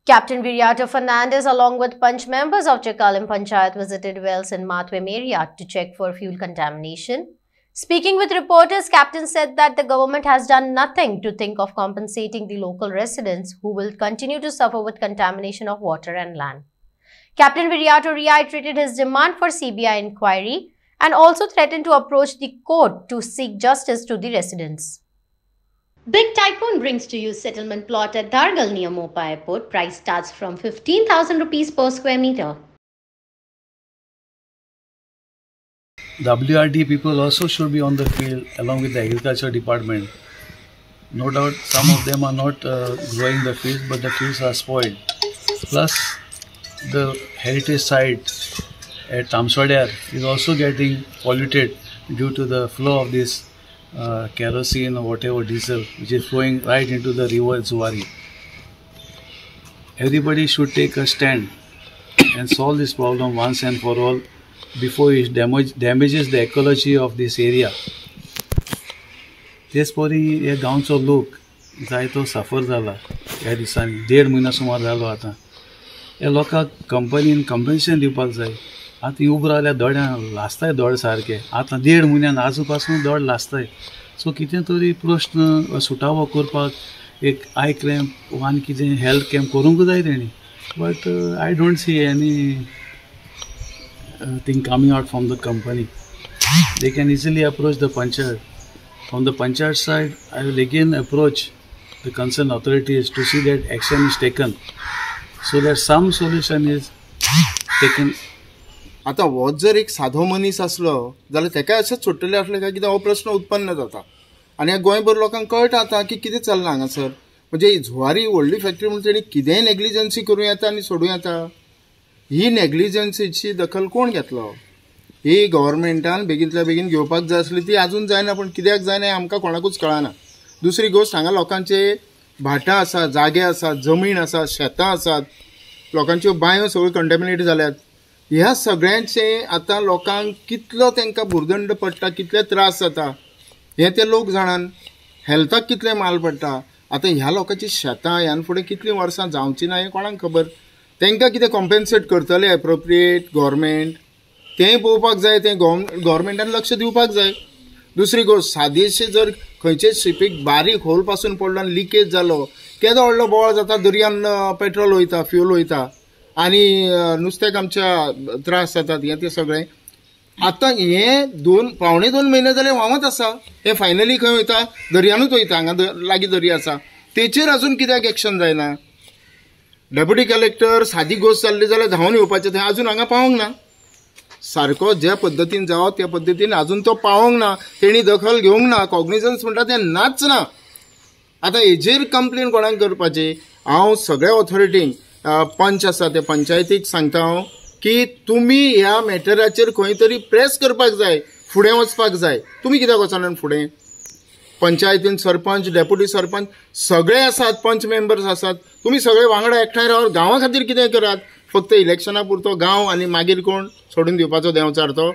Captain Viriato Fernandez along with Panch members of Chekalim Panchayat visited wells in Matwem area to check for fuel contamination. Speaking with reporters, Captain said that the government has done nothing to think of compensating the local residents who will continue to suffer with contamination of water and land. Captain Viriato reiterated his demand for CBI inquiry and also threatened to approach the court to seek justice to the residents. Big Typhoon brings to you settlement plot at Dargal near Mopa Airport. Price starts from 15,000 rupees per square meter. WRD people also should be on the field along with the agriculture department. No doubt some of them are not growing the fields, but the fields are spoiled. Plus the heritage site at Tamswadar is also getting polluted due to the flow of this kerosene or whatever diesel which is flowing right into the river Zuari. Everybody should take a stand and solve this problem once and for all before it damages the ecology of this area. तेचपरी हे गांवचो लोक जायतो सफर जाला ह्या दिसांनी 1.5 म्हयनो सुमार जालो आतां. ह्या लोकांक कंपनीन कंपेन्सेशन दिवपाक जाय. आतां ही उबो रावल्या दोड्यां लासताय दोड सारके. आतां 1.5 म्हयन्यान आजू पासून दोड लासताय. सो कितें तरी प्रश्न सुटावो करपाक एक आय कॅम्प वा आनी कितें हेल्थ कॅम्प करूंक जाय तेणी. But I don't see any thing coming out from the company. They can easily approach the Panchayat. From the Panchayat side, I will again approach the concerned authorities to see that action is taken so that some solution is taken. आता हो जर एक साधो मनीस असलो जाल्यार तेका अशेंच सोडटले असले काय कितें हो प्रश्न उत्पन्न जाता आनी ह्या गोंयभर लोकांक कळटा आता की कितें चल्लां हांगासर. म्हणजे जुवारी व्हडली फॅक्टरी म्हणून तेणी कितेंय नेग्लिजन्सी करूं येता आनी सोडूं येता. ही नेग्लिजन्सीची दखल कोण घेतलो? ही गव्हर्मेंटान बेगींतल्या बेगीन घेवपाक जाय आसली ती अजून जायना. पण कित्याक जायना आमकां कोणाकूच कळना. दुसरी गोष्ट हांगा लोकांचे भाटां आसात, जागे आसात, जमीन आसा, शेतां आसात, लोकांच्यो बांयो सगळ्यो कंटॅमिनेट जाल्यात. ह्या सगळ्यांचे आतां लोकांक कितलो तांकां भुर्दंड पडटा, कितले त्रास जाता हे ते लोक जाणान. हेल्थाक कितले माल पडटा. आतां ह्या लोकांची शेतां ह्यान फुडें कितलीं वर्सां जावची ना हें कोणाक खबर. तांकां कितें कॉम्पेन्सेट करतले एप्रोप्रिएट गव्हर्मेंट तें पळोवपाक जाय. तें गव्हर्मेंटान लक्ष दिवपाक जाय. दुसरी गोष्ट सादेशें जर खंयचे शिपीक बारीक होल पासून पडलो आनी लिकेज जालो केदो व्हडलो बोळ जाता. दर्यान पेट्रोल वयता, फ्यूल वयता आनी नुस्त्याक आमच्या त्रास जातात. हें तें सगळें आतां हें 2.5 म्हयने जाले व्हांवत आसा. हें फायनली खंय वयता? दर्यानूच वयता. हांगा लागीं दर्या आसा. तेचेर अजून कित्याक एक्शन जायना? डेप्युटी कलेक्टर सादी गोष्ट जाल्ली जाल्यार धांवन येवपाचें. थंय अजून हांगा पावोंक ना. सारको ज्या पद्दतीन जावो त्या पद्दतीन अजून तो पावोंक ना. तेणी दखल घेवंक ना. कॉग्निजन्स म्हणटा तें नाच ना. आतां हेजेर कंप्लेन कोणाक करपाची? हांव सगळ्या ऑथॉरिटींक पंच आसा ते पंचायतीक सांगता हांव की तुमी ह्या मॅटराचेर खंय तरी प्रेस करपाक जाय, फुडें वचपाक जाय. तुमी कित्याक वचना फुडें? पंचायतीन सरपंच, डेप्युटी सरपंच सगळे आसात, पंच मेंबर्स आसात. तुम्ही सगळे वांगडा एकठांय रावन गांवा खातीर कितें करात. फक्त इलेक्शना पुरतो गांव आनी मागीर कोण सोडून दिवपाचो देंवचार तो.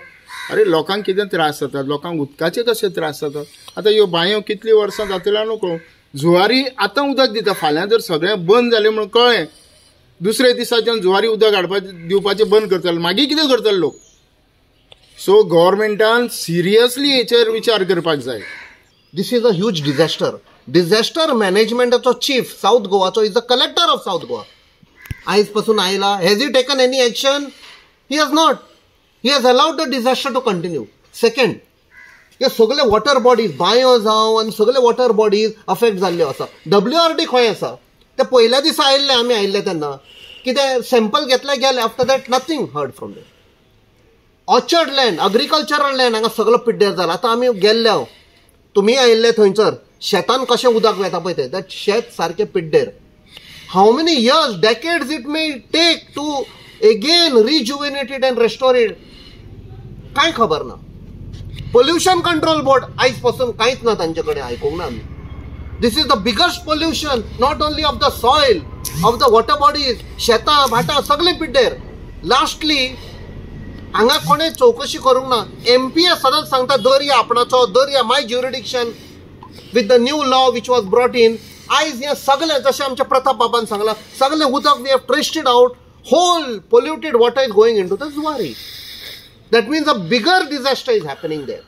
अरे लोकांक कितें त्रास जातात, लोकांक उदकाचे कशे त्रास जातात. आतां ह्यो बांयो कितलीं वर्सां जातल्या नको. जुवारी आतां उदक दिता, फाल्यां जर सगळें बंद जालें म्हणून कळ्ळें दुसरे दिसाच्यान जुवारी उदक दिवपाचें बंद करतले, मागीर कितें करतले लोक? सो गव्हर्मेंटान सिरियसली हेचेर विचार करपाक जाय. This is a huge disaster. Disaster managementचो chief South Goaचो is the collector of South Goa. आयज पासून आयला. Has he taken any action? He has not. He has allowed the disaster to continue. Second, हे सगळे water bodies बांयो जावं आनी सगळे water bodies affect जाल्ल्यो आसा. WRD खंय आसा? ते पयल्या दिसा आयिल्ले आमी आयिल्ले तेन्ना कितें सॅम्पल घेतले गेले. After that nothing heard from them. Orchard land, agricultural land हांगा सगळो पिड्ड्यार जाला. आतां आमी गेल्ले हांव, तुम्ही आयिल्ले थंयसर शेतान कशें उदक वता पळय तें शेत सारकें पिड्डेर. How many years, decades it may take to again rejuvenate it and restore it? कांय खबर ना. पोल्युशन कंट्रोल बोर्ड आयज पासून कांयच ना तांचे कडेन, आयकूंक ना आमी. This is the biggest pollution not only of the soil, of the water bodies. शेतां भाटां सगळें पिड्डेर. लास्टली हांगा कोणें चौकशी करूंक ना. MPA सदांच सांगता दर्या आपणाचो, दर्या my jurisdiction. With the new law which was brought in आयज हे सगळे जशें आमच्या प्रताप बाबान सांगला सगळे उदक we have traced it out whole polluted water is going into the Zuari. That means a bigger disaster is happening there.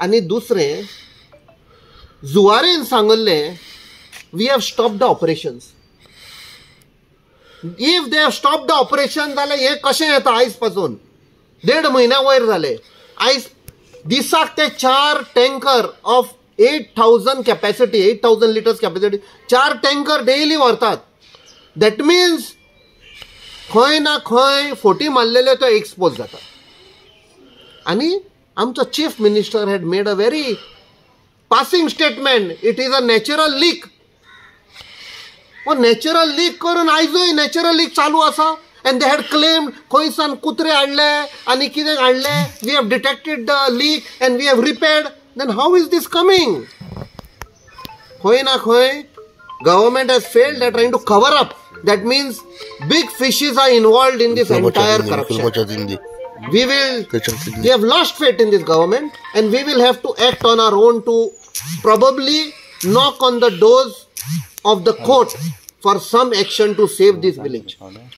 आणि दुसरें जुवारीन सांगले we have stopped the operations. If they have stopped the operation जाल्यार हे कशें येता आयज पासून 1.5 म्हयन्या वयर जाले. आयज दिसाक ते 4 tanker of 8,000 capacity 8,000 litres capacity 4 tanker daily व्हरतात. दॅट मीन्स खंय ना खंय फोटी मारलेले तो एक्सपोज जाता. आणि आमचो chief minister had made a very passing statement it is a natural leak. Natural leak करून आयजूय नॅचरल लीक चालू आसा. and they had claimed खंयसान कुत्रे हाडले आनी कितें हाडले we have detected the leak and we have repaired. Then how is this coming? खंय ना खंय government has failed at trying to cover up. That means big fishes are involved in this entire corruption. We have lost faith in this government and we will have to act on our own to probably knock on the doors of the court for some action to save this village.